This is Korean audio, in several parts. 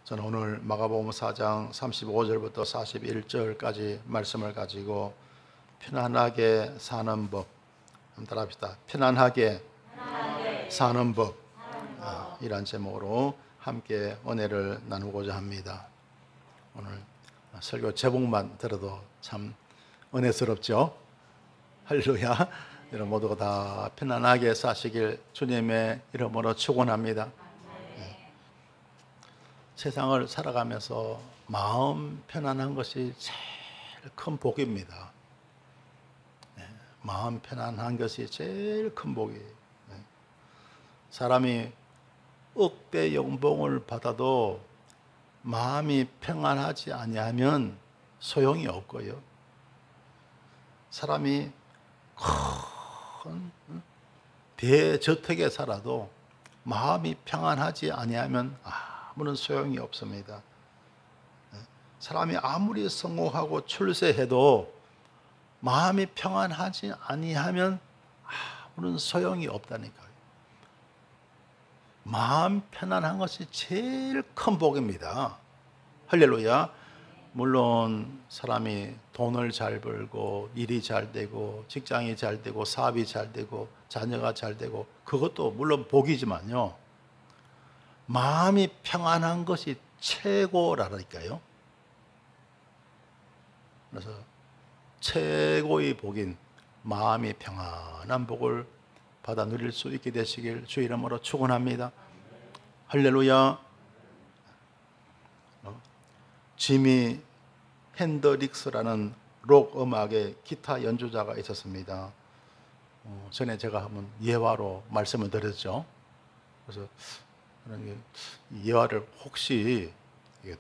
저는 오늘 마가복음 4장 35절부터 41절까지 말씀을 가지고 편안하게 사는 법, 한번 따라합시다. 편안하게 사는 법, 이란 제목으로 함께 은혜를 나누고자 합니다. 오늘 설교 제목만 들어도 참 은혜스럽죠. 할렐루야. 여러분 모두가 다 편안하게 사시길 주님의 이름으로 축원합니다. 세상을 살아가면서 마음 편안한 것이 제일 큰 복입니다. 마음 편안한 것이 제일 큰 복이에요. 사람이 억대 연봉을 받아도 마음이 평안하지 아니하면 소용이 없고요. 사람이 큰 대저택에 살아도 마음이 평안하지 아니하면 아무런 소용이 없습니다. 사람이 아무리 성공하고 출세해도 마음이 평안하지 아니하면 아무런 소용이 없다니까요. 마음 편안한 것이 제일 큰 복입니다. 할렐루야. 물론 사람이 돈을 잘 벌고 일이 잘 되고 직장이 잘 되고 사업이 잘 되고 자녀가 잘 되고 그것도 물론 복이지만요, 마음이 평안한 것이 최고라니까요. 그래서 최고의 복인 마음이 평안한 복을 받아 누릴 수 있게 되시길 주 이름으로 축원합니다. 할렐루야. 지미 핸드릭스라는 록 음악의 기타 연주자가 있었습니다. 전에 제가 한번 예화로 말씀을 드렸죠. 그래서 예화를 혹시 이게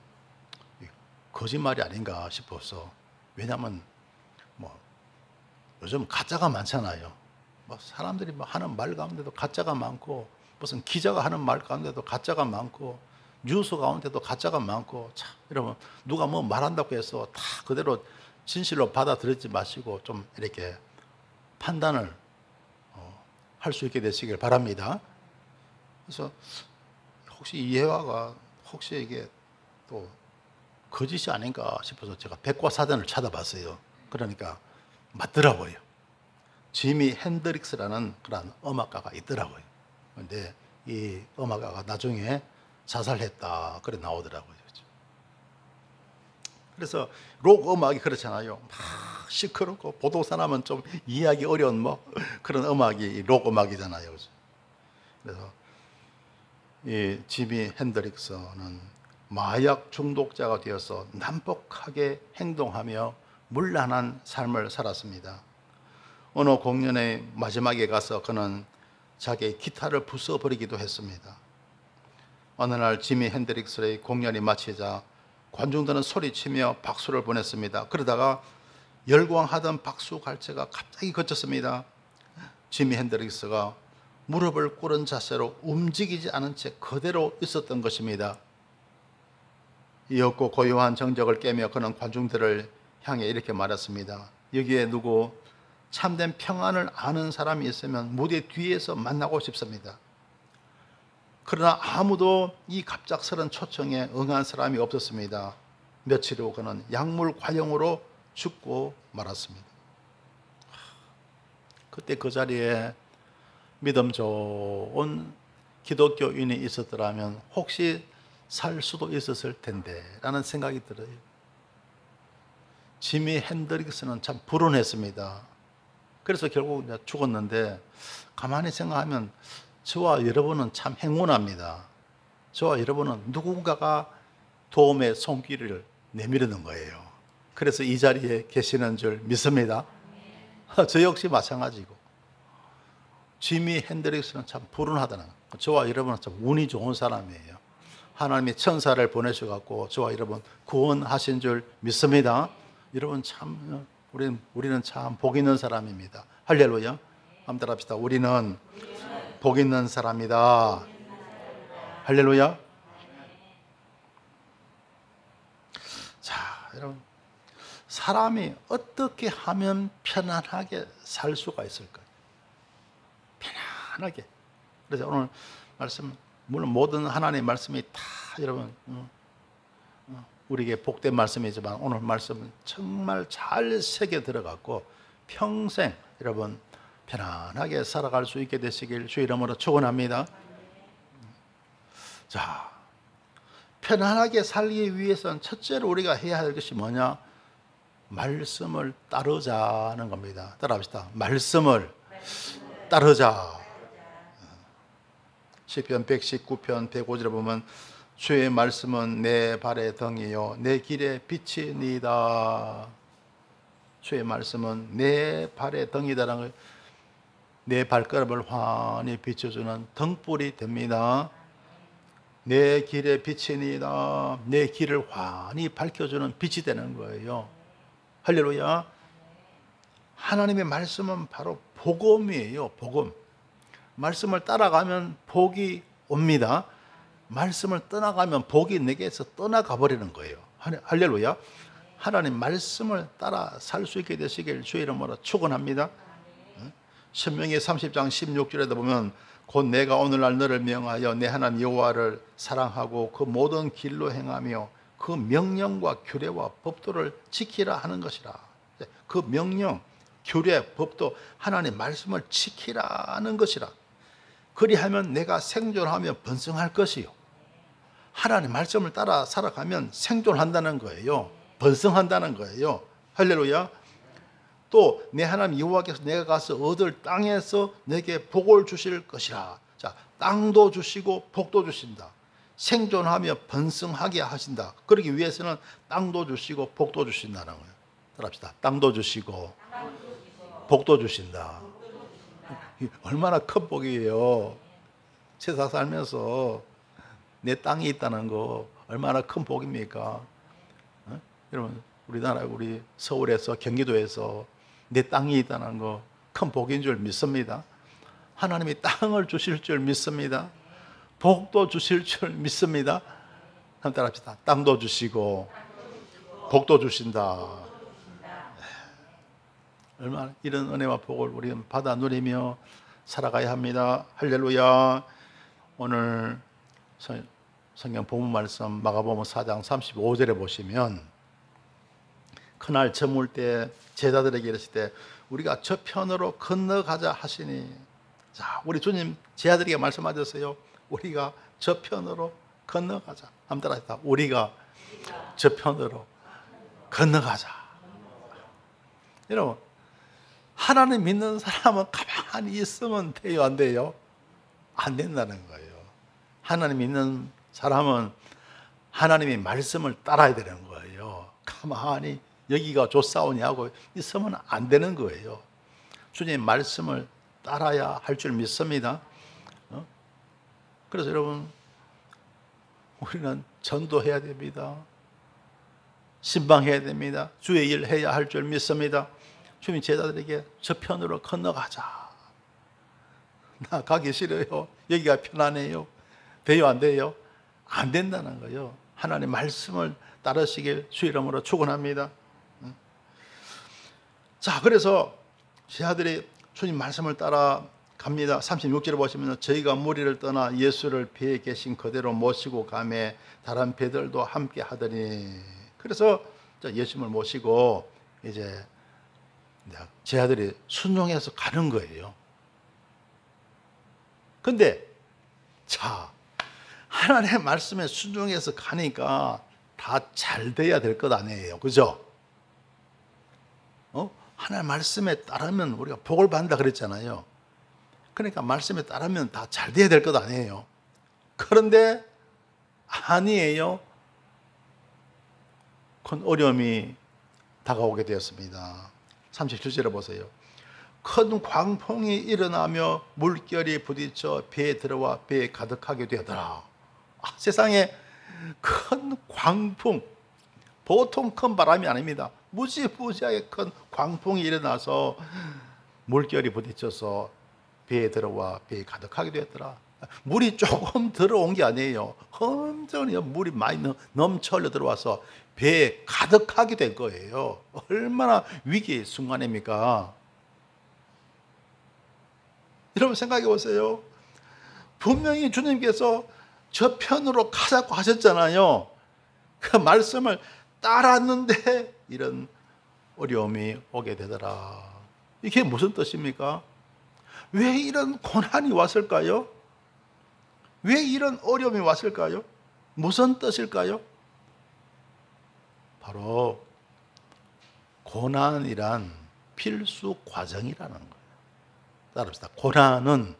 거짓말이 아닌가 싶어서, 왜냐하면 요즘 가짜가 많잖아요. 사람들이 하는 말 가운데도 가짜가 많고, 무슨 기자가 하는 말 가운데도 가짜가 많고, 뉴스 가운데도 가짜가 많고, 참 이러면 누가 뭐 말한다고 해서 다 그대로 진실로 받아들이지 마시고 좀 이렇게 판단을 할 수 있게 되시길 바랍니다. 그래서 혹시 이 예화가 혹시 이게 또 거짓이 아닌가 싶어서 제가 백과사전을 찾아봤어요. 그러니까 맞더라고요. 지미 핸드릭스라는 그런 음악가가 있더라고요. 그런데 이 음악가가 나중에 자살했다 그래 나오더라고요. 그래서 록 음악이 그렇잖아요. 막 시끄럽고 보통 사람은 좀 이해하기 어려운 그런 음악이 록 음악이잖아요. 그래서 이 지미 핸드릭스는 마약 중독자가 되어서 난폭하게 행동하며 문란한 삶을 살았습니다. 어느 공연의 마지막에 가서 그는 자기의 기타를 부숴버리기도 했습니다. 어느 날 지미 핸드릭스의 공연이 마치자 관중들은 소리치며 박수를 보냈습니다. 그러다가 열광하던 박수 갈채가 갑자기 그쳤습니다. 지미 핸드릭스가 무릎을 꿇은 자세로 움직이지 않은 채 그대로 있었던 것입니다. 이 없고 고요한 정적을 깨며 그는 관중들을 향해 이렇게 말했습니다. 여기에 누구 참된 평안을 아는 사람이 있으면 무대 뒤에서 만나고 싶습니다. 그러나 아무도 이 갑작스런 초청에 응한 사람이 없었습니다. 며칠 후 그는 약물 과용으로 죽고 말았습니다. 그때 그 자리에 믿음 좋은 기독교인이 있었더라면 혹시 살 수도 있었을 텐데 라는 생각이 들어요. 지미 핸드릭스는 참 불운했습니다. 그래서 결국 죽었는데, 가만히 생각하면 저와 여러분은 참 행운합니다. 저와 여러분은 누군가가 도움의 손길을 내미르는 거예요. 그래서 이 자리에 계시는 줄 믿습니다. 저 역시 마찬가지고, 지미 핸드릭스는 참 불운하다는 거예요. 저와 여러분은 참 운이 좋은 사람이에요. 하나님이 천사를 보내셔갖고 저와 여러분 구원하신 줄 믿습니다. 여러분 참 우리는 참 복 있는 사람입니다. 할렐루야. 한번 따라합시다. 우리는 복 있는 사람이다. 할렐루야. 자, 여러분, 사람이 어떻게 하면 편안하게 살 수가 있을까요? 편안하게. 그래서 오늘 말씀, 물론 모든 하나님의 말씀이 다 여러분 우리에게 복된 말씀이지만 오늘 말씀은 정말 잘 새겨 들어갔고 평생 여러분 편안하게 살아갈 수 있게 되시길 주 이름으로 축원합니다. 자, 편안하게 살기 위해서는 첫째로 우리가 해야 할 것이 뭐냐? 말씀을 따르자는 겁니다. 따라합시다. 말씀을 따르자. 시편 119편 105절에 보면 주의 말씀은 내 발의 등이요 내 길의 빛이니이다. 주의 말씀은 내 발의 등이다라는 걸, 내 발걸음을 환히 비춰주는 등불이 됩니다. 내 길의 빛이니이다. 내 길을 환히 밝혀주는 빛이 되는 거예요. 할렐루야. 하나님의 말씀은 바로 복음이에요. 복음. 말씀을 따라가면 복이 옵니다. 말씀을 떠나가면 복이 내게서 떠나가 버리는 거예요. 할렐루야. 하나님 말씀을 따라 살 수 있게 되시길 주의 이름으로 축원합니다. 신명기 30장 16절에도 보면 곧 내가 오늘날 너를 명하여 내 하나님 여호와를 사랑하고 그 모든 길로 행하며 그 명령과 규례와 법도를 지키라 하는 것이라. 그 명령, 규례, 법도 하나님 말씀을 지키라는 것이라. 그리하면 내가 생존하며 번성할 것이요. 하나님 말씀을 따라 살아가면 생존한다는 거예요. 번성한다는 거예요. 할렐루야. 또 내 하나님 여호와께서 내가 가서 얻을 땅에서 내게 복을 주실 것이라. 자, 땅도 주시고 복도 주신다. 생존하며 번성하게 하신다. 그러기 위해서는 땅도 주시고 복도 주신다는 거예요. 따라합시다. 땅도 주시고 복도 주신다. 얼마나 큰 복이에요. 세상 살면서 내 땅이 있다는 거 얼마나 큰 복입니까? 여러분, 우리나라, 우리 서울에서, 경기도에서 내 땅이 있다는 거 큰 복인 줄 믿습니다. 하나님이 땅을 주실 줄 믿습니다. 복도 주실 줄 믿습니다. 한번 따라합시다. 땅도 주시고 복도 주신다. 얼마나 이런 은혜와 복을 우리는 받아 누리며 살아가야 합니다. 할렐루야. 오늘 성경 본문 말씀 마가복음 4장 35절에 보시면 그날 저물 때 제자들에게 이르실 때 우리가 저편으로 건너가자 하시니, 자, 우리 주님 제자들에게 말씀하셨어요. 우리가 저편으로 건너가자. 한번 따라합시다. 우리가 저편으로 건너가자. 여러분, 하나님 믿는 사람은 가만히 있으면 돼요, 안 돼요? 안 된다는 거예요. 하나님 믿는 사람은 하나님의 말씀을 따라야 되는 거예요. 가만히 여기가 좋사오니 하고 있으면 안 되는 거예요. 주님의 말씀을 따라야 할 줄 믿습니다. 그래서 여러분, 우리는 전도해야 됩니다. 신방해야 됩니다. 주의 일 해야 할 줄 믿습니다. 주님 제자들에게 저편으로 건너가자. 나 가기 싫어요. 여기가 편안해요. 돼요, 안 돼요? 안 된다는 거예요. 하나님 말씀을 따르시길 주 이름으로 축원합니다. 자, 그래서 제자들이 주님 말씀을 따라 갑니다. 36절에 보시면 저희가 무리를 떠나 예수를 배에 계신 그대로 모시고 가매 다른 배들도 함께 하더니, 그래서 예수님을 모시고 이제 제자들이 순종해서 가는 거예요. 근데 자, 하나님의 말씀에 순종해서 가니까 다 잘 돼야 될 것 아니에요. 그죠? 하나님 말씀에 따르면 우리가 복을 받는다 그랬잖아요. 그러니까 말씀에 따르면 다 잘 돼야 될 것 아니에요. 그런데 아니에요. 큰 어려움이 다가오게 되었습니다. 37절에 보세요. 큰 광풍이 일어나며 물결이 부딪혀 배에 들어와 배에 가득하게 되더라. 세상에 큰 광풍, 보통 큰 바람이 아닙니다. 무지무지하게 큰 광풍이 일어나서 물결이 부딪혀서 배에 들어와 배에 가득하게 되었더라. 물이 조금 들어온 게 아니에요. 엄청나게 물이 많이 넘쳐 흘러 들어와서 배에 가득하게 된 거예요. 얼마나 위기의 순간입니까? 여러분 생각해 보세요. 분명히 주님께서 저편으로 가자고 하셨잖아요. 그 말씀을 따랐는데 이런 어려움이 오게 되더라. 이게 무슨 뜻입니까? 왜 이런 고난이 왔을까요? 왜 이런 어려움이 왔을까요? 무슨 뜻일까요? 바로 고난이란 필수 과정이라는 거예요. 따라합시다. 고난은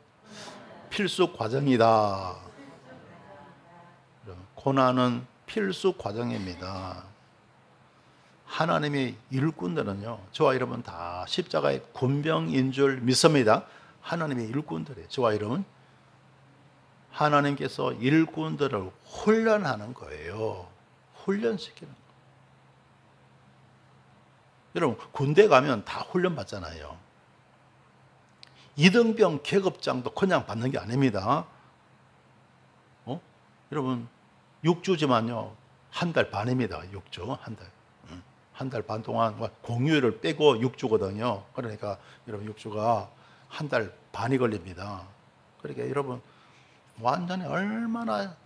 필수 과정이다. 고난은 필수 과정입니다. 하나님의 일꾼들은요, 저와 여러분 다 십자가의 군병인 줄 믿습니다. 하나님의 일꾼들이에요. 저와 여러분, 하나님께서 일꾼들을 훈련하는 거예요. 훈련시키는 거예요. 여러분, 군대 가면 다 훈련 받잖아요. 이등병 계급장도 그냥 받는 게 아닙니다. 여러분, 6주지만요, 한 달 반입니다. 6주, 한 달. 한 달 반 동안 공휴일을 빼고 6주거든요. 그러니까 여러분 6주가 한 달 반이 걸립니다. 그러니까 여러분 완전히 얼마나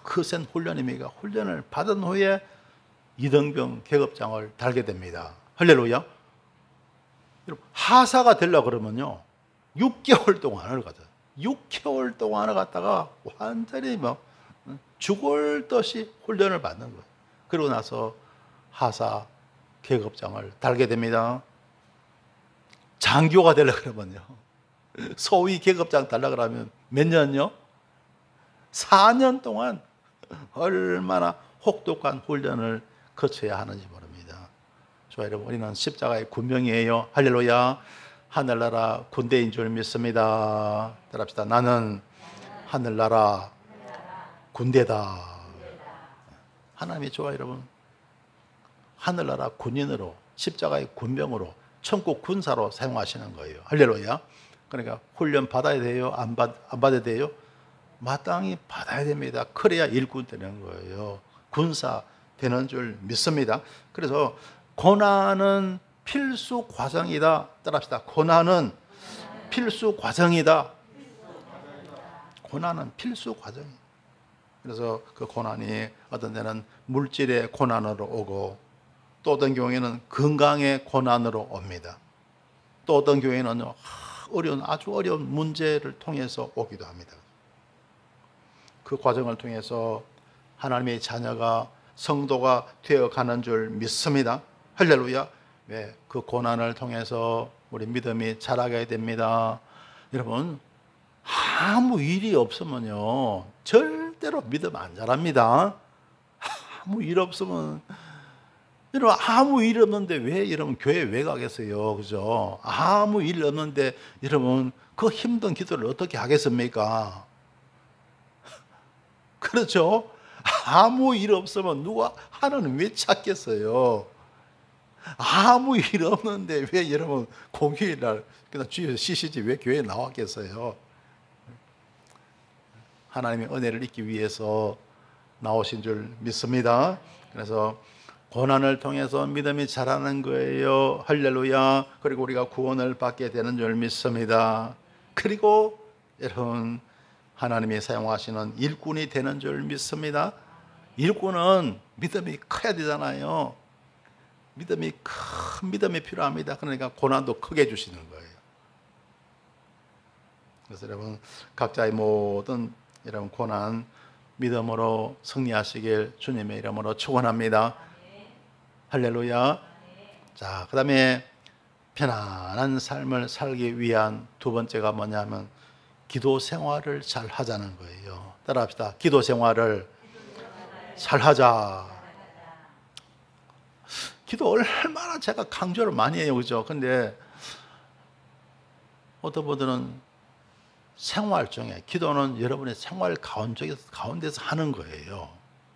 거센 훈련입니까? 훈련을 받은 후에 이등병 계급장을 달게 됩니다. 할렐루야. 여러분 하사가 되려고 그러면요 6개월 동안을 가죠. 6개월 동안을 갔다가 완전히 죽을 듯이 훈련을 받는 거예요. 그러고 나서 하사 계급장을 달게 됩니다. 장교가 되려고 그러면요 소위 계급장 달라고 그러면 몇 년요? 4년 동안 얼마나 혹독한 훈련을 거쳐야 하는지 모릅니다. 좋아요, 여러분, 우리는 십자가의 군병이에요. 할렐루야. 하늘나라 군대인 줄 믿습니다. 따라합시다. 나는 하늘나라 군대다. 하나님이 좋아요, 여러분. 하늘나라 군인으로, 십자가의 군병으로, 천국 군사로 사용하시는 거예요. 할렐루야. 그러니까 훈련 받아야 돼요? 안 받아야 돼요? 마땅히 받아야 됩니다. 그래야 일꾼 되는 거예요. 군사 되는 줄 믿습니다. 그래서 고난은 필수 과정이다. 따라합시다. 고난은 필수 과정이다. 고난은 필수 과정이에요. 그래서 그 고난이 어떤 데는 물질의 고난으로 오고 또 어떤 경우에는 건강의 고난으로 옵니다. 또 어떤 경우에는 아주 어려운 문제를 통해서 오기도 합니다. 그 과정을 통해서 하나님의 자녀가 성도가 되어가는 줄 믿습니다. 할렐루야. 네, 그 고난을 통해서 우리 믿음이 자라게 됩니다. 여러분, 아무 일이 없으면요 절대로 믿음 안 자랍니다. 아무 일 없으면, 여러분 아무 일 없는데 왜 여러분 교회 왜 가겠어요? 그죠? 아무 일 없는데 여러분 그 힘든 기도를 어떻게 하겠습니까? 그렇죠? 아무 일 없으면 누가 하나님 왜 찾겠어요? 아무 일 없는데 왜 여러분 공휴일 날 그냥 주일에 쉬시지 왜 교회에 나왔겠어요? 하나님의 은혜를 잊기 위해서 나오신 줄 믿습니다. 그래서 고난을 통해서 믿음이 자라는 거예요. 할렐루야. 그리고 우리가 구원을 받게 되는 줄 믿습니다. 그리고 여러분 하나님이 사용하시는 일꾼이 되는 줄 믿습니다. 일꾼은 믿음이 커야 되잖아요. 큰 믿음이 필요합니다. 그러니까 고난도 크게 주시는 거예요. 그래서 여러분 각자의 모든 여러분 고난 믿음으로 승리하시길 주님의 이름으로 축원합니다. 할렐루야. 자, 그 다음에 편안한 삶을 살기 위한 두 번째가 뭐냐면 기도 생활을 잘 하자는 거예요. 따라합시다. 기도 생활을 잘 하자. 기도 얼마나 제가 강조를 많이 해요. 그죠? 근데 어떤 분들은 생활 중에, 기도는 여러분의 생활 가운데서 하는 거예요.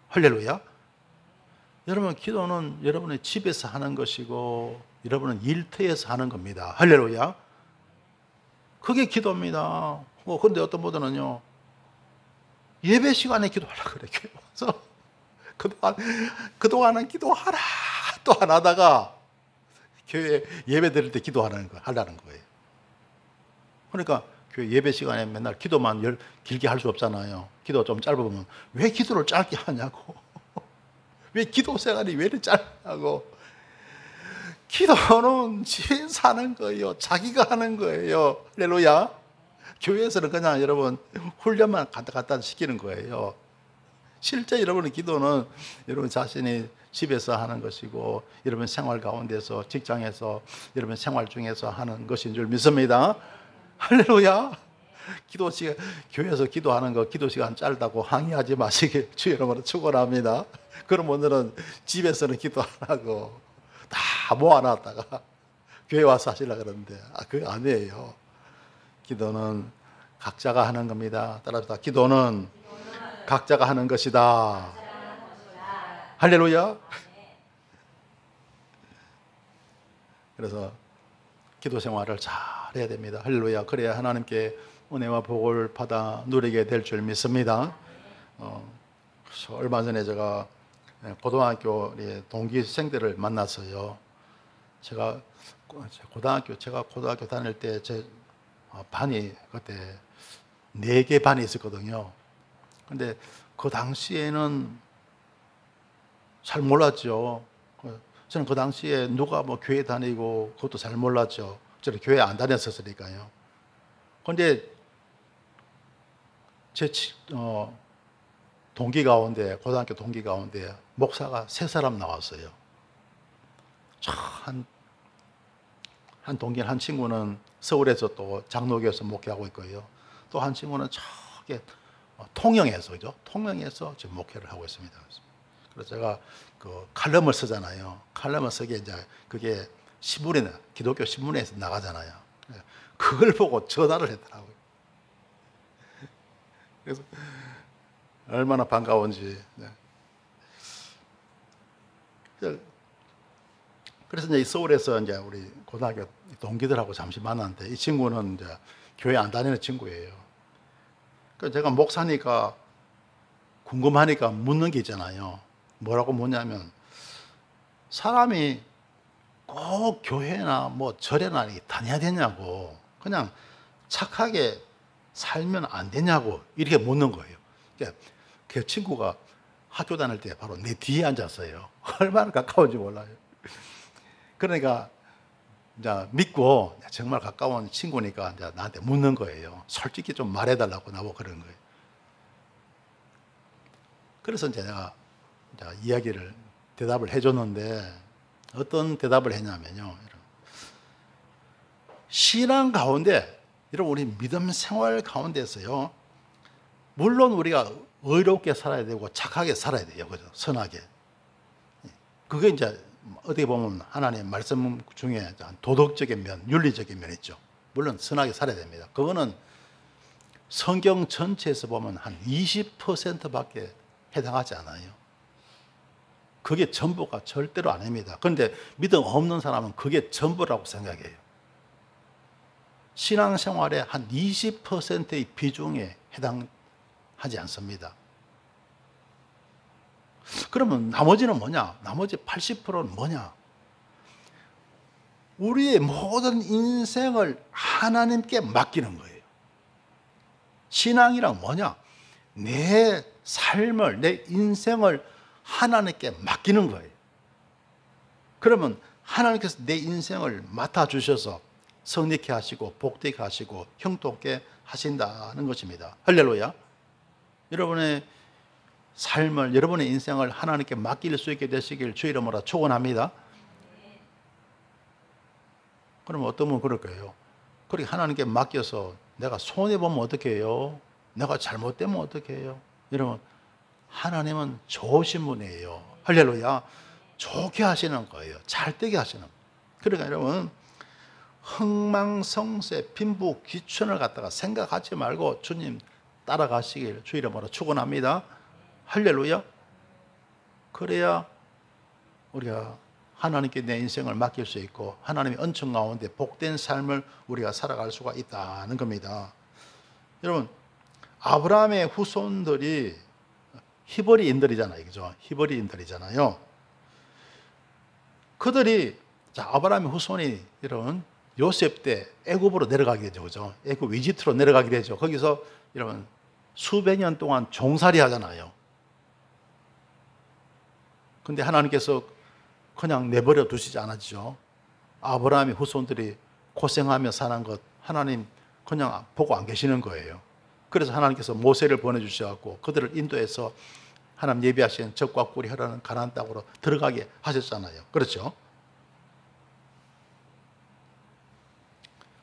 할렐루야. 여러분 기도는 여러분의 집에서 하는 것이고 여러분은 일터에서 하는 겁니다. 할렐루야. 그게 기도입니다. 그런데 어떤 분들은요 예배 시간에 기도하려고 그래. 그래서 그동안은 기도하라 또 안 하다가 교회 예배 드릴 때 하라는 거예요. 그러니까 교회 예배 시간에 맨날 기도만 길게 할 수 없잖아요. 기도 좀 짧으면 왜 기도를 짧게 하냐고. 왜 기도 생활이 왜 이렇게 짧냐고. 기도는 집에 사는 거예요. 자기가 하는 거예요. 할렐루야. 교회에서는 그냥 여러분 훈련만 갖다 시키는 거예요. 실제 여러분의 기도는 여러분 자신이 집에서 하는 것이고, 여러분 생활 가운데서, 직장에서, 여러분 생활 중에서 하는 것인 줄 믿습니다. 할렐루야. 기도 시간, 교회에서 기도하는 거 기도 시간 짧다고 항의하지 마시길 주 여러분으로 축원합니다. 그럼 오늘은 집에서는 기도 안 하고 다 모아놨다가 교회 와서 하시려고 그러는데, 그거 아니에요. 기도는 각자가 하는 겁니다. 따라서 기도는 각자가 하는 것이다. 할렐루야. 그래서 기도 생활을 잘 해야 됩니다. 할렐루야. 그래야 하나님께 은혜와 복을 받아 누리게 될 줄 믿습니다. 얼마 전에 제가 고등학교 동기생들을 만났어요. 제가 고등학교 다닐 때 제 반이 그때 4개 반이 있었거든요. 근데 그 당시에는 잘 몰랐죠. 저는 그 당시에 누가 뭐 교회 다니고 그것도 잘 몰랐죠. 저는 교회 안 다녔었으니까요. 근데 제 동기 가운데, 고등학교 동기 가운데 목사가 3사람 나왔어요. 한 동기는, 한 친구는 서울에서 또 장로교에서 목회하고 있고요. 또 한 친구는 저기 통영에서, 그죠? 통영에서 지금 목회를 하고 있습니다. 그래서 제가 그 칼럼을 쓰잖아요. 칼럼을 쓰기에 이제 그게 신문에, 기독교 신문에서 나가잖아요. 그걸 보고 전화를 했더라고요. 그래서 얼마나 반가운지. 그래서 이제 서울에서 이제 우리 고등학교 동기들하고 잠시 만났는데, 이 친구는 이제 교회 안 다니는 친구예요. 그래서 제가 목사니까 궁금하니까 묻는 게 있잖아요. 뭐라고 묻냐면, 사람이 꼭 교회나 뭐 절에나 다녀야 되냐고, 그냥 착하게 살면 안 되냐고 이렇게 묻는 거예요. 그러니까 그 친구가 학교 다닐 때 바로 내 뒤에 앉았어요. 얼마나 가까운지 몰라요. 그러니까 이제 믿고 정말 가까운 친구니까 이제 나한테 묻는 거예요. 솔직히 좀 말해달라고 나보고 그런 거예요. 그래서 이제 내가 대답을 해줬는데, 어떤 대답을 했냐면요. 신앙 가운데, 여러분 우리 믿음 생활 가운데서요, 물론 우리가 의롭게 살아야 되고 착하게 살아야 돼요. 그죠? 선하게. 그게 이제 어떻게 보면 하나님의 말씀 중에 도덕적인 면, 윤리적인 면이 있죠. 물론 선하게 살아야 됩니다. 그거는 성경 전체에서 보면 한 20%밖에 해당하지 않아요. 그게 전부가 절대로 아닙니다. 그런데 믿음 없는 사람은 그게 전부라고 생각해요. 신앙생활의 한 20%의 비중에 해당하지 않습니다. 그러면 나머지는 뭐냐? 나머지 80%는 뭐냐? 우리의 모든 인생을 하나님께 맡기는 거예요. 신앙이란 뭐냐? 내 삶을, 내 인생을 하나님께 맡기는 거예요. 그러면 하나님께서 내 인생을 맡아주셔서 성립케 하시고 복되게 하시고 형통케 하신다는 것입니다. 할렐루야. 여러분의 삶을, 여러분의 인생을 하나님께 맡길 수 있게 되시길 주 이름으로 축원합니다. 그러면 어떤 분은 그럴 거예요. 그렇게 하나님께 맡겨서 내가 손해보면 어떻게 해요? 내가 잘못되면 어떻게 해요? 여러분, 하나님은 좋으신 분이에요. 할렐루야. 좋게 하시는 거예요. 잘 되게 하시는 거예요. 그러니까 여러분, 흥망성쇠, 빈부귀천을 갖다가 생각하지 말고 주님 따라가시길 주 이름으로 축원합니다. 할렐루야. 그래야 우리가 하나님께 내 인생을 맡길 수 있고 하나님의 은총 가운데 복된 삶을 우리가 살아갈 수가 있다는 겁니다. 여러분, 아브라함의 후손들이 히브리인들이잖아요. 그죠? 히브리인들이잖아요. 그들이, 아브라함의 후손이 여러분 요셉 때 애굽으로 내려가게 되죠. 그죠? 애굽 이집트로 내려가게 되죠. 거기서 여러분 수백 년 동안 종살이 하잖아요. 근데 하나님께서 그냥 내버려 두시지 않았죠. 아브라함의 후손들이 고생하며 사는 것 하나님 그냥 보고 안 계시는 거예요. 그래서 하나님께서 모세를 보내주셔서 그들을 인도해서 하나님 예비하신 젖과 꿀이 흐르는 가나안 땅으로 들어가게 하셨잖아요. 그렇죠?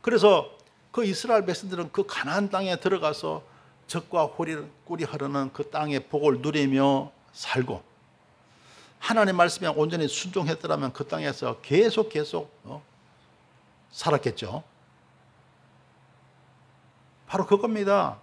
그래서 그 이스라엘 백성들은 그 가나안 땅에 들어가서 젖과 꿀이 흐르는 그 땅의 복을 누리며 살고, 하나님 말씀에 온전히 순종했더라면 그 땅에서 계속 살았겠죠. 바로 그겁니다.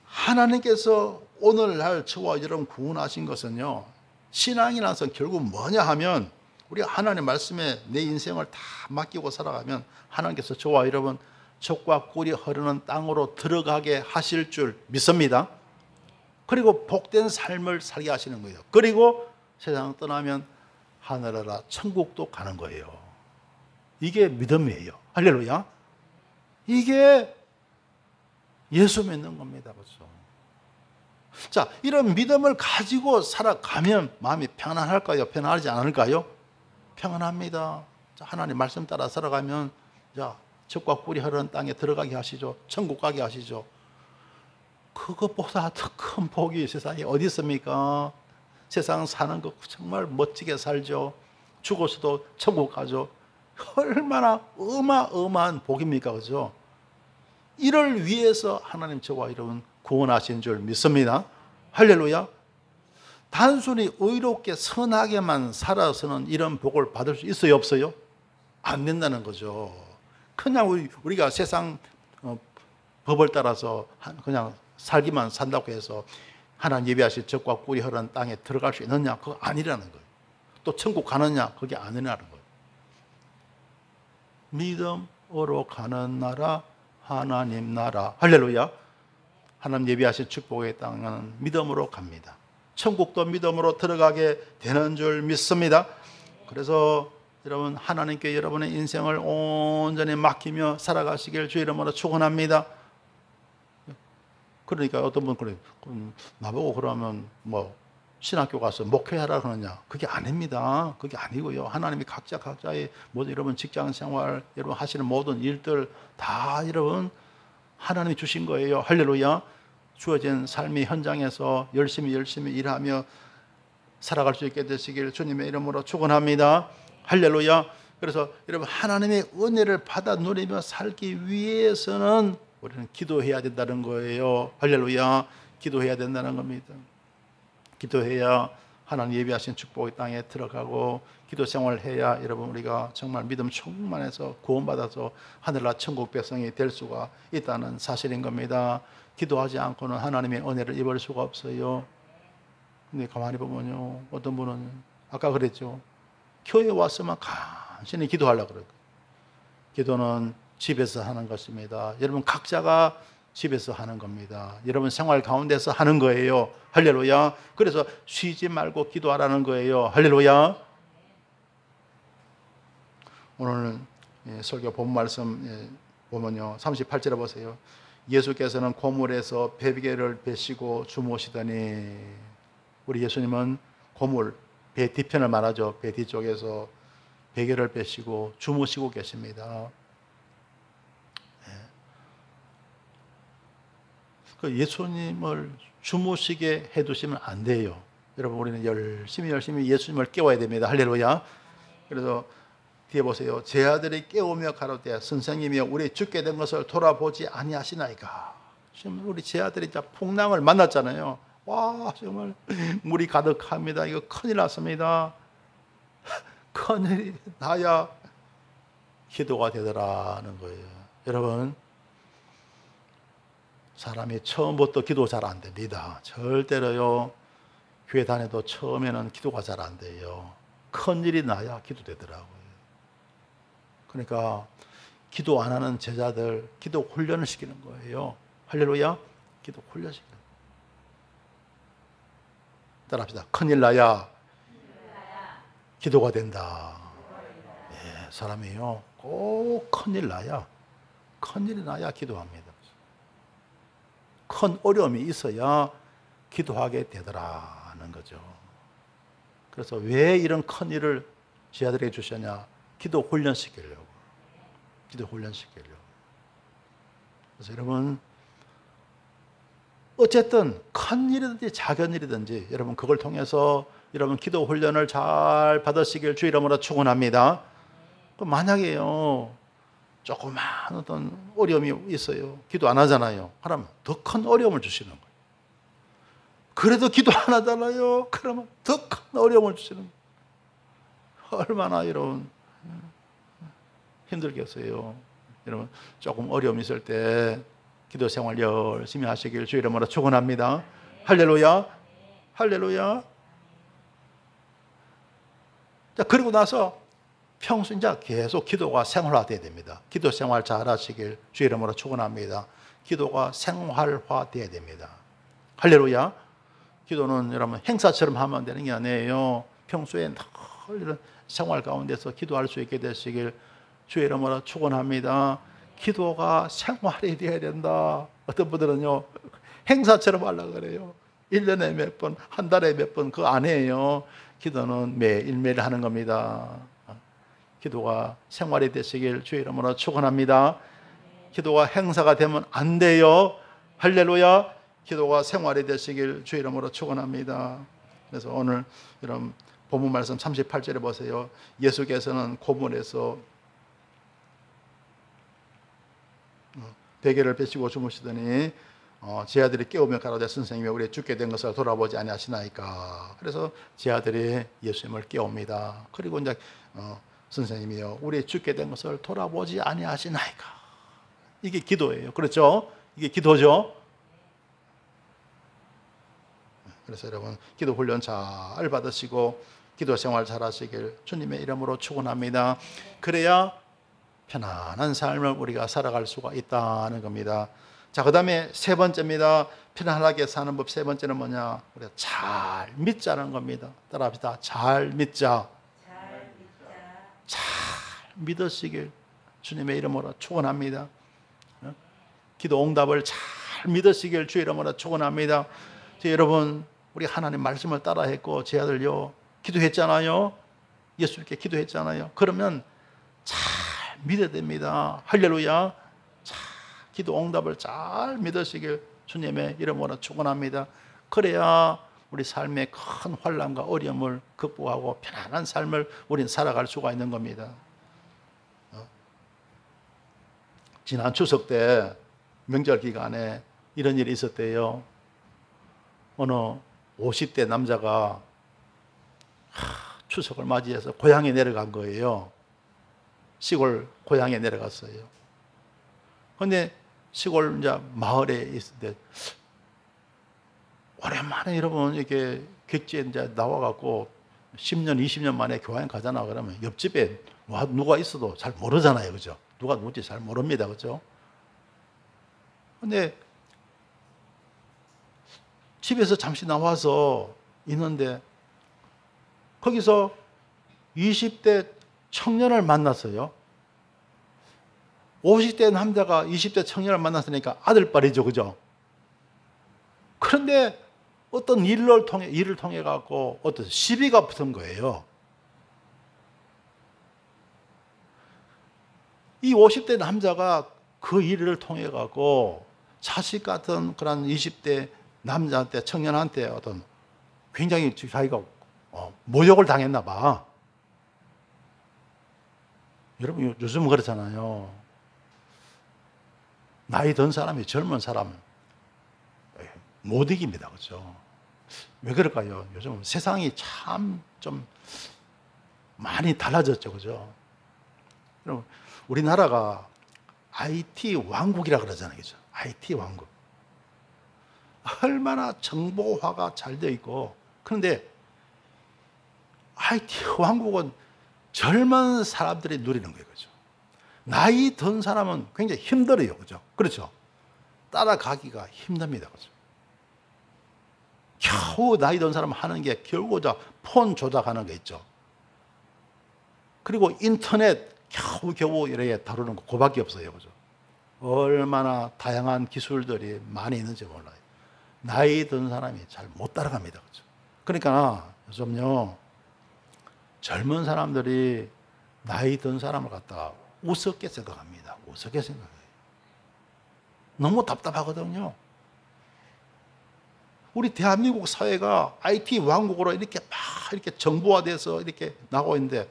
하나님께서 오늘날 저와 여러분 구원하신 것은요, 신앙이라는 것은 결국 뭐냐 하면, 우리가 하나님 말씀에 내 인생을 다 맡기고 살아가면 하나님께서 저와 여러분 젖과 꿀이 흐르는 땅으로 들어가게 하실 줄 믿습니다. 그리고 복된 삶을 살게 하시는 거예요. 그리고 세상 떠나면 하늘나라 천국도 가는 거예요. 이게 믿음이에요. 할렐루야. 이게 예수 믿는 겁니다. 그렇죠? 자, 이런 믿음을 가지고 살아가면 마음이 평안할까요? 평안하지 않을까요? 평안합니다. 자, 하나님 말씀 따라 살아가면, 자, 젖과 꿀이 흐르는 땅에 들어가게 하시죠. 천국 가게 하시죠. 그것보다 더 큰 복이 세상에 어디 있습니까? 세상 사는 거 정말 멋지게 살죠. 죽어서도 천국 가죠. 얼마나 어마어마한 복입니까? 그죠? 이를 위해서 하나님 저와 여러분 구원하신 줄 믿습니다. 할렐루야. 단순히 의롭게 선하게만 살아서는 이런 복을 받을 수 있어요, 없어요? 안 된다는 거죠. 그냥 우리가 세상 법을 따라서 그냥 살기만 산다고 해서 하나님 예비하신 젖과 꿀이 흐르는 땅에 들어갈 수 있느냐? 그거 아니라는 거예요. 또 천국 가느냐? 그게 아니라는 거예요. 믿음으로 가는 나라, 하나님 나라. 할렐루야. 하나님 예비하신 축복의 땅은 믿음으로 갑니다. 천국도 믿음으로 들어가게 되는 줄 믿습니다. 그래서 여러분 하나님께 여러분의 인생을 온전히 맡기며 살아가시길 주의 이름으로 축원합니다. 그러니까 어떤 분은 그래요. 나보고 그러면 뭐 신학교 가서 목회하라 그러냐? 그게 아닙니다. 그게 아니고요. 하나님이 각자의 모든 여러분 직장 생활, 여러분 하시는 모든 일들 다 여러분 하나님이 주신 거예요. 할렐루야. 주어진 삶의 현장에서 열심히 일하며 살아갈 수 있게 되시길 주님의 이름으로 축원합니다. 할렐루야. 그래서 여러분 하나님의 은혜를 받아 누리며 살기 위해서는 우리는 기도해야 된다는 거예요. 할렐루야. 기도해야 된다는 겁니다. 기도해야 하나님 예비하신 축복의 땅에 들어가고, 기도 생활을 해야 여러분 우리가 정말 믿음 충만해서 구원받아서 하늘나라 천국 백성이 될 수가 있다는 사실인 겁니다. 기도하지 않고는 하나님의 은혜를 입을 수가 없어요. 근데 가만히 보면요, 어떤 분은 아까 그랬죠. 교회 왔으면 간신히 기도하려고 그래요. 기도는 집에서 하는 것입니다. 여러분 각자가 집에서 하는 겁니다. 여러분 생활 가운데서 하는 거예요. 할렐루야. 그래서 쉬지 말고 기도하라는 거예요. 할렐루야. 오늘 설교 본 말씀 보면요, 38절에 보세요. 예수께서는 고물에서 베개를 베시고 주무시더니, 우리 예수님은 고물, 배 뒤편을 말하죠. 배 뒤쪽에서 베개를 베시고 주무시고 계십니다. 그 예수님을 주무시게 해두시면 안 돼요. 여러분 우리는 열심히 예수님을 깨워야 됩니다. 할렐루야. 그래서 뒤에 보세요. 제 아들이 깨우며 가로되 선생님이여 우리 죽게 된 것을 돌아보지 아니하시나이까. 지금 우리 제 아들이 진짜 풍랑을 만났잖아요. 와 정말 물이 가득합니다. 이거 큰일 났습니다. 큰일이 나야 기도가 되더라는 거예요. 여러분 사람이 처음부터 기도 잘 안 됩니다. 절대로요. 교회 다녀도 처음에는 기도가 잘 안 돼요. 큰일이 나야 기도되더라고요. 그러니까 기도 안 하는 제자들 기도 훈련을 시키는 거예요. 할렐루야. 기도 훈련시키는 거예요. 따라합시다. 큰일 나야 기도가 된다. 예, 사람이요 꼭 큰일이 나야 기도합니다. 큰 어려움이 있어야 기도하게 되더라는 거죠. 그래서 왜 이런 큰 일을 제 아들에게 주셨냐? 기도 훈련시키려고. 기도 훈련시키려고. 그래서 여러분, 어쨌든 큰 일이든지 작은 일이든지 여러분 그걸 통해서 여러분 기도 훈련을 잘 받으시길 주 이름으로 축원합니다. 만약에요 조그만 어떤 어려움이 있어요. 기도 안 하잖아요. 그러면 더 큰 어려움을 주시는 거예요. 그래도 기도 안 하잖아요. 그러면 더 큰 어려움을 주시는 거예요. 얼마나 여러분 힘들겠어요. 여러분 조금 어려움이 있을 때 기도 생활 열심히 하시길 주 이름으로 축원합니다. 할렐루야. 할렐루야. 자, 그리고 나서 평소 이제 계속 기도가 생활화되어야 됩니다. 기도 생활 잘 하시길 주 이름으로 축원합니다. 기도가 생활화되어야 됩니다. 할렐루야. 기도는 여러분 행사처럼 하면 되는 게 아니에요. 평소에 늘 이런 생활 가운데서 기도할 수 있게 되시길 주 이름으로 축원합니다. 기도가 생활이 되어야 된다. 어떤 분들은요 행사처럼 하려고 그래요. 1년에 몇 번, 한 달에 몇 번 그거 아니에요. 기도는 매일매일 하는 겁니다. 기도가 생활이 되시길 주의 이름으로 축원합니다. 기도가 행사가 되면 안 돼요. 할렐루야. 기도가 생활이 되시길 주의 이름으로 축원합니다. 그래서 오늘 여러분 본문 말씀 38절에 보세요. 예수께서는 고문에서 베개를 베시고 주무시더니 제 아들이 깨우며 가로되 선생님이 우리 죽게 된 것을 돌아보지 아니하시나이까. 그래서 제 아들이 예수님을 깨웁니다. 그리고 이제 선생님이요 우리 죽게 된 것을 돌아보지 아니하시나이까. 이게 기도예요. 그렇죠? 이게 기도죠. 그래서 여러분 기도 훈련 잘 받으시고 기도 생활 잘 하시길 주님의 이름으로 축원합니다. 그래야 편안한 삶을 우리가 살아갈 수가 있다는 겁니다. 자, 그 다음에 세 번째입니다. 편안하게 사는 법 세 번째는 뭐냐? 우리가 잘 믿자는 겁니다. 따라합시다. 잘 믿자. 잘 믿으시길 주님의 이름으로 축원합니다. 기도 응답을 잘 믿으시길 주의 이름으로 축원합니다. 여러분 우리 하나님 말씀을 따라했고 제 아들요 기도했잖아요. 예수님께 기도했잖아요. 그러면 잘 믿어야 됩니다. 할렐루야. 자, 기도 응답을 잘 믿으시길 주님의 이름으로 축원합니다. 그래야 우리 삶의 큰 환난과 어려움을 극복하고 편안한 삶을 우리는 살아갈 수가 있는 겁니다. 지난 추석 때 명절 기간에 이런 일이 있었대요. 어느 50대 남자가 추석을 맞이해서 고향에 내려간 거예요. 시골 고향에 내려갔어요. 근데 시골 이제 마을에 있을 때 오랜만에 여러분 이렇게 객지에 이제 나와갖고 10년, 20년 만에 교회에 가잖아. 그러면 옆집에 누가 있어도 잘 모르잖아요. 그죠? 누가 누군지 잘 모릅니다. 그죠? 근데 집에서 잠시 나와서 있는데 거기서 20대 청년을 만났어요. 50대 남자가 20대 청년을 만났으니까 아들뻘이죠. 그죠? 그런데 어떤 일을 통해 갖고 어떤 시비가 붙은 거예요. 이 50대 남자가 그 일을 통해 갖고 자식 같은 그런 20대 남자한테 청년한테 어떤 굉장히 자기가 모욕을 당했나 봐. 여러분 요즘은 그렇잖아요. 나이 든 사람이 젊은 사람을 못 이깁니다. 그렇죠? 왜 그럴까요? 요즘 세상이 참 좀 많이 달라졌죠. 그죠? 여러분 우리나라가 IT 왕국이라 그러잖아요. 그죠? IT 왕국. 얼마나 정보화가 잘 되어 있고, 그런데 IT 왕국은 젊은 사람들이 누리는 거예요. 그죠? 나이 든 사람은 굉장히 힘들어요. 그죠? 그렇죠? 따라가기가 힘듭니다. 그죠? 겨우 나이 든 사람 하는 게 겨우 폰 조작하는 게 있죠. 그리고 인터넷 겨우 이렇게 다루는 거 그거밖에 없어요. 그죠? 얼마나 다양한 기술들이 많이 있는지 몰라요. 나이 든 사람이 잘 못 따라갑니다. 그죠? 그러니까 요즘요, 젊은 사람들이 나이 든 사람을 갖다가 우습게 생각합니다. 우습게 생각해요. 너무 답답하거든요. 우리 대한민국 사회가 IT 왕국으로 이렇게 막 이렇게 정보화돼서 이렇게 나오고 있는데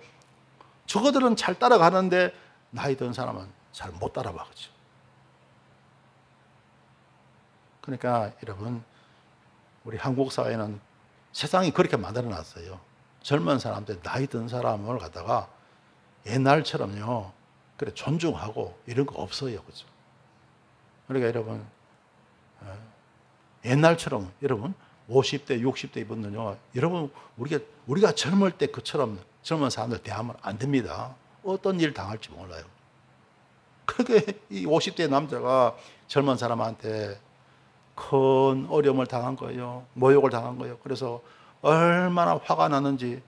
저거들은 잘 따라가는데 나이 든 사람은 잘 못 따라가. 그렇죠? 그러니까 여러분, 우리 한국 사회는 세상이 그렇게 만들어 놨어요. 젊은 사람들, 나이 든 사람을 갖다가 옛날처럼요, 그래 존중하고 이런 거 없어요. 그죠? 그러니까 여러분, 옛날처럼 여러분 50대, 60대 분들요, 여러분 우리가 젊을 때 그처럼 젊은 사람들 대하면 안 됩니다. 어떤 일 당할지 몰라요. 그렇게 이 50대 남자가 젊은 사람한테 큰 어려움을 당한 거예요. 모욕을 당한 거예요. 그래서 얼마나 화가 나는지,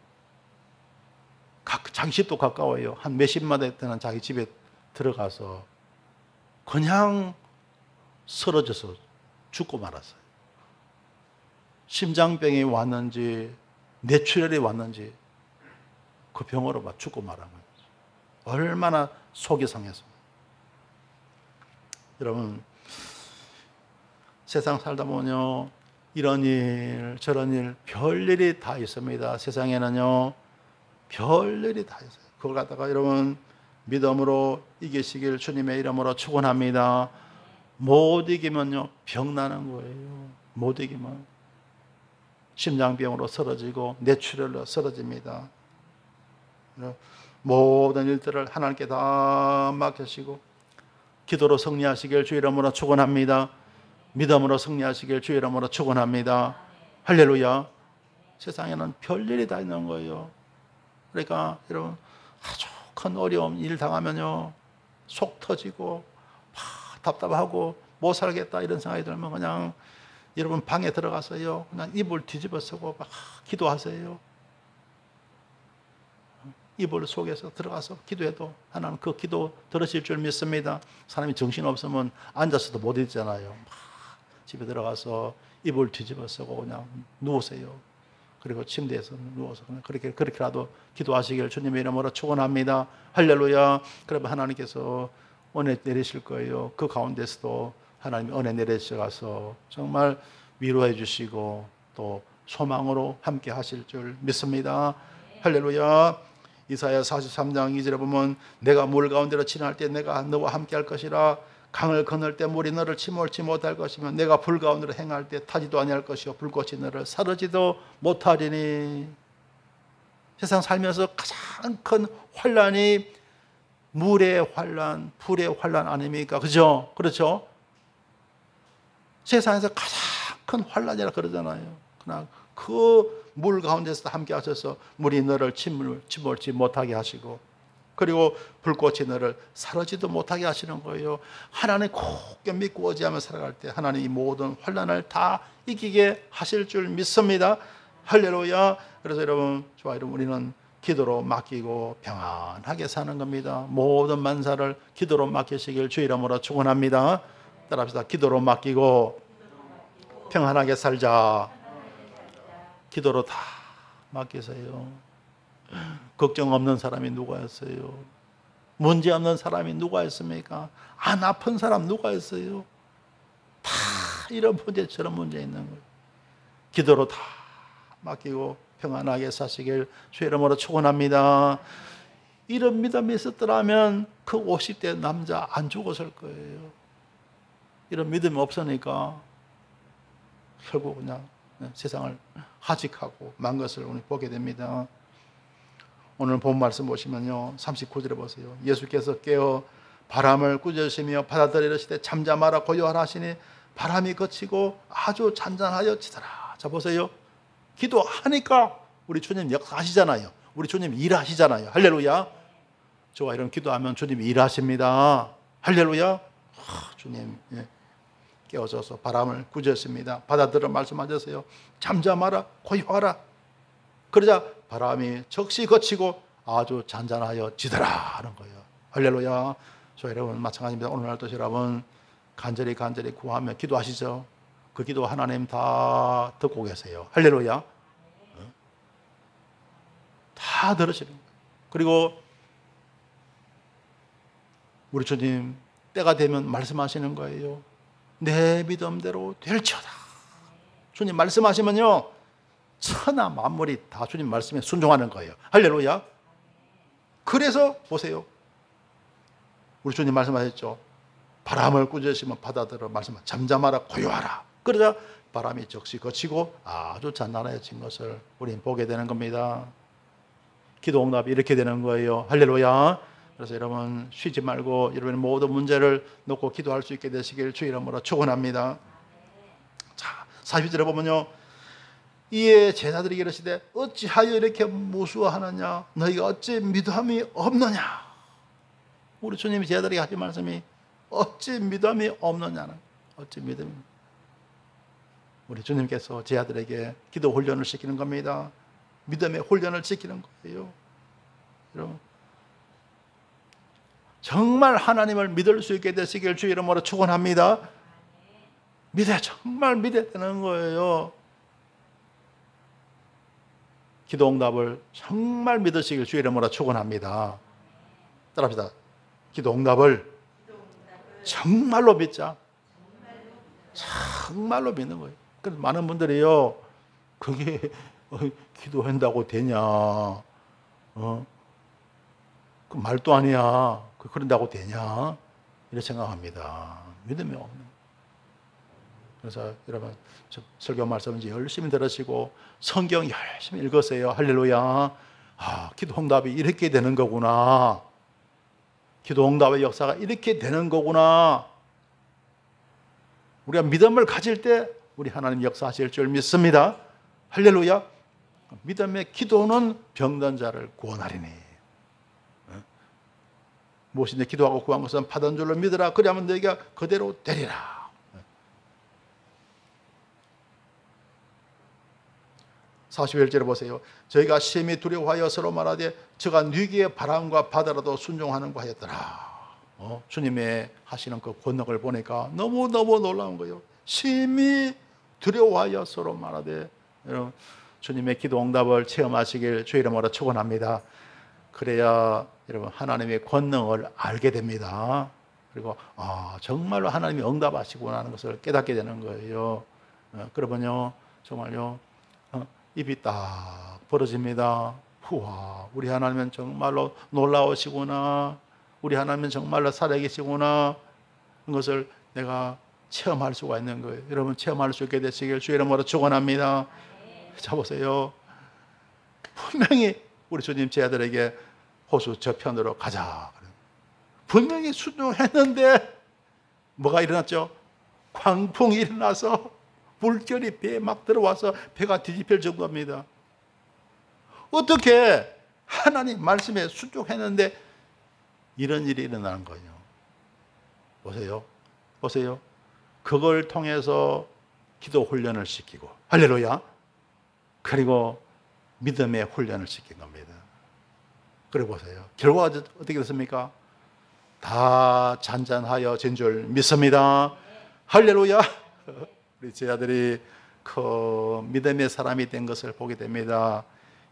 자기 집도 가까워요. 한 몇십만 대 되는 자기 집에 들어가서 그냥 쓰러져서 죽고 말았어요. 심장병이 왔는지 뇌출혈이 왔는지 그 병으로 막 죽고 말한 거예요. 얼마나 속이 상했습니다. 여러분, 세상 살다 보면요, 이런 일 저런 일 별일이 다 있습니다. 세상에는요 별일이 다 있어요. 그걸 갖다가 여러분 믿음으로 이기시길 주님의 이름으로 축원합니다. 못 이기면요 병 나는 거예요. 못 이기면 심장병으로 쓰러지고 뇌출혈로 쓰러집니다. 모든 일들을 하나님께 다 맡기시고 기도로 승리하시길 주 이름으로 축원합니다. 믿음으로 승리하시길 주 이름으로 축원합니다. 할렐루야. 세상에는 별일이 다 있는 거예요. 그러니까 여러분, 아주 큰 어려움 일 당하면요 속 터지고 답답하고 못 살겠다 이런 생각이 들면 그냥 여러분 방에 들어가서요 그냥 이불 뒤집어 쓰고 막 기도하세요. 이불 속에서 들어가서 기도해도 하나님 그 기도 들으실 줄 믿습니다. 사람이 정신없으면 앉아서도 못 있잖아요. 막 집에 들어가서 이불 뒤집어 쓰고 그냥 누우세요. 그리고 침대에서 누워서 그냥 그렇게라도 기도하시길 주님의 이름으로 축원합니다. 할렐루야. 그러면 하나님께서 은혜 내리실 거예요. 그 가운데서도 하나님이 은혜 내리셔서 정말 위로해 주시고 또 소망으로 함께 하실 줄 믿습니다. 할렐루야. 이사야 43장 2절에 보면 내가 물 가운데로 지날 때 내가 너와 함께 할 것이라. 강을 건널 때 물이 너를 침몰치 못할 것이며 내가 불 가운데로 행할 때 타지도 아니할 것이요 불꽃이 너를 사르지도 못하리니. 세상 살면서 가장 큰 환난이 물의 환난, 불의 환난 아닙니까? 그죠? 그렇죠? 세상에서 가장 큰 환난이라 그러잖아요. 그러나 그 물 가운데서 함께 하셔서 물이 너를 침몰치 못하게 하시고 그리고 불꽃이 너를 사르지도 못하게 하시는 거예요. 하나님 굳게 믿고 의지하며 살아갈 때 하나님 이 모든 환난을 다 이기게 하실 줄 믿습니다. 할렐루야. 그래서 여러분, 여러분 우리는 기도로 맡기고 평안하게 사는 겁니다. 모든 만사를 기도로 맡기시길 주 이름으로 축원합니다. 따라합시다. 기도로 맡기고 평안하게 살자. 기도로 다 맡기세요. 걱정 없는 사람이 누가 있어요? 문제 없는 사람이 누가 있습니까? 안 아픈 사람 누가 있어요? 다 이런 문제 저런 문제 있는 거예요. 기도로 다 맡기고 평안하게 사시길 주 이름으로 축원합니다. 이런 믿음이 있었더라면 그 50대 남자 안 죽었을 거예요. 이런 믿음이 없으니까 결국 그냥 세상을 하직하고 만 것을 오늘 보게 됩니다. 오늘 본 말씀 보시면요 39절에 보세요. 예수께서 깨어 바람을 꾸짖으시며 바다들에 이르시되 잠잠하라 고요하라 하시니 바람이 그치고 아주 잔잔하여 지더라. 자 보세요. 기도하니까 우리 주님 역사하시잖아요. 우리 주님 일하시잖아요. 할렐루야. 저와 이런 기도하면 주님이 일하십니다. 할렐루야. 주님 깨어져서 바람을 꾸짖습니다. 바다들은 말씀하셨어요. 잠잠하라 고요하라. 그러자 바람이 적시 거치고 아주 잔잔하여 지더라 하는 거예요. 할렐루야. 저 여러분 마찬가지입니다. 오늘날도 여러분 간절히 구하며 기도하시죠. 그 기도 하나님 다 듣고 계세요. 할렐루야. 다 다 들으시는 거예요. 그리고 우리 주님 때가 되면 말씀하시는 거예요. 내 믿음대로 될지어다. 주님 말씀하시면요, 천하 만물이 다 주님 말씀에 순종하는 거예요. 할렐루야. 그래서 보세요, 우리 주님 말씀하셨죠. 바람을 꾸짖으시면 바다들어 말씀하 잠잠하라 고요하라. 그러자 바람이 적시 거치고 아주 잔잔해진 것을 우리는 보게 되는 겁니다. 기도 응답이 이렇게 되는 거예요. 할렐루야. 그래서 여러분 쉬지 말고 여러분의 모든 문제를 놓고 기도할 수 있게 되시길 주 이름으로 축원합니다. 자, 40절에 보면요, 이에 제자들이 이르시되 어찌하여 이렇게 무수하느냐, 너희가 어찌 믿음이 없느냐. 우리 주님이 제자들에게 하신 말씀이 어찌 믿음이 없느냐는, 어찌 믿음이, 우리 주님께서 제자들에게 기도 훈련을 시키는 겁니다. 믿음의 훈련을 시키는 거예요. 여러분 정말 하나님을 믿을 수 있게 되시길 주 이름으로 축원합니다. 믿어야, 정말 믿어야 되는 거예요. 기도 응답을 정말 믿으시길 주 이름으로 축원합니다. 따라합시다. 기도 응답을 정말로 믿자. 정말로 믿는 거예요. 그래서 많은 분들이요, 그게 기도한다고 되냐, 그 말도 아니야, 그런다고 되냐, 이렇게 생각합니다. 믿음이 없는 거예요. 그래서 여러분 설교 말씀 이제 열심히 들으시고 성경 열심히 읽으세요. 할렐루야. 아, 기도 응답이 이렇게 되는 거구나. 기도 응답의 역사가 이렇게 되는 거구나. 우리가 믿음을 가질 때 우리 하나님 역사하실 줄 믿습니다. 할렐루야. 믿음의 기도는 병든 자를 구원하리니. 무엇인데 기도하고 구한 것은 받은 줄로 믿으라. 그리하면 너희가 그대로 되리라. 41절에 보세요. 저희가 심히 두려워하여 서로 말하되 저가 뉘기의 바람과 바다라도 순종하는가 하였더라. 주님의 하시는 그 권능을 보니까 너무너무 놀라운 거예요. 심히 두려워하여 서로 말하되. 여러분, 주님의 기도 응답을 체험하시길 주 이름으로 축원합니다. 그래야 여러분 하나님의 권능을 알게 됩니다. 그리고 정말로 하나님이 응답하시구나 하는 것을 깨닫게 되는 거예요. 그러면요 정말요 입이 딱 벌어집니다. 우와, 우리 하나님은 정말로 놀라우시구나, 우리 하나님은 정말로 살아계시구나, 그것을 내가 체험할 수가 있는 거예요. 여러분 체험할 수 있게 되시길 주 이름으로 축원합니다. 자 보세요, 분명히 우리 주님 제자들에게 호수 저편으로 가자, 분명히 순종했는데 뭐가 일어났죠? 광풍이 일어나서 물결이 배에 막 들어와서 배가 뒤집힐 정도입니다. 어떻게 하나님 말씀에 순종했는데 이런 일이 일어나는 거예요? 보세요. 보세요. 그걸 통해서 기도 훈련을 시키고, 할렐루야. 그리고 믿음의 훈련을 시킨 겁니다. 그래 보세요. 결과가 어떻게 됐습니까? 다 잔잔하여진 줄 믿습니다. 할렐루야. 우리 제자들이 그 믿음의 사람이 된 것을 보게 됩니다.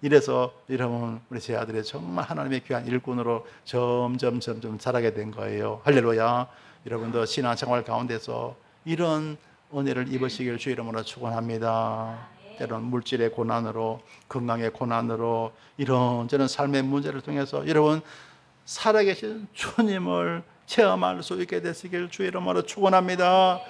이래서 여러분 우리 제자들이 정말 하나님의 귀한 일꾼으로 점점 자라게 된 거예요. 할렐루야. 여러분도 신앙생활 가운데서 이런 은혜를 입으시길 주 이름으로 축원합니다. 때로는 물질의 고난으로, 건강의 고난으로, 이런저런 삶의 문제를 통해서 여러분 살아계신 주님을 체험할 수 있게 되시길 주 이름으로 축원합니다.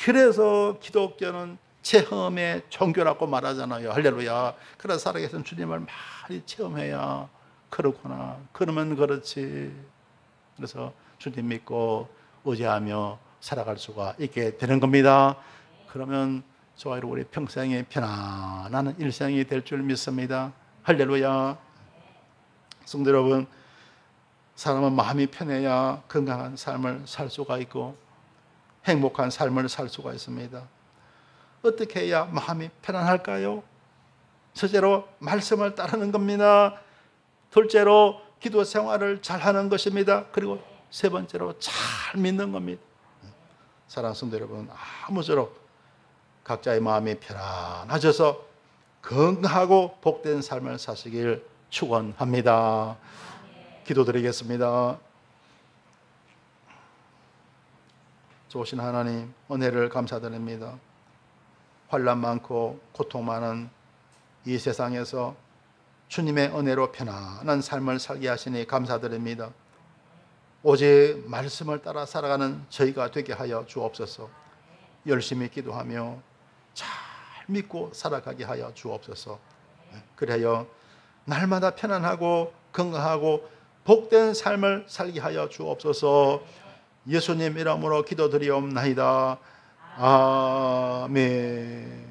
그래서 기독교는 체험의 종교라고 말하잖아요. 할렐루야. 그래서 살아계신 주님을 많이 체험해야 그렇구나, 그러면 그렇지. 그래서 주님 믿고 의지하며 살아갈 수가 있게 되는 겁니다. 그러면 저와 우리 평생에 편안한 일생이 될 줄 믿습니다. 할렐루야. 성도 여러분, 사람은 마음이 편해야 건강한 삶을 살 수가 있고 행복한 삶을 살 수가 있습니다. 어떻게 해야 마음이 편안할까요? 첫째로 말씀을 따르는 겁니다. 둘째로 기도 생활을 잘하는 것입니다. 그리고 세 번째로 잘 믿는 겁니다. 사랑하는 성도 여러분, 아무쪼록 각자의 마음이 편안하셔서 건강하고 복된 삶을 사시길 축원합니다. 기도드리겠습니다. 좋으신 하나님, 은혜를 감사드립니다. 환난 많고 고통 많은 이 세상에서 주님의 은혜로 편안한 삶을 살게 하시니 감사드립니다. 오직 말씀을 따라 살아가는 저희가 되게 하여 주옵소서. 열심히 기도하며 잘 믿고 살아가게 하여 주옵소서. 그래요, 날마다 편안하고 건강하고 복된 삶을 살게 하여 주옵소서. 예수님 이름으로 기도드리옵나이다. 아멘.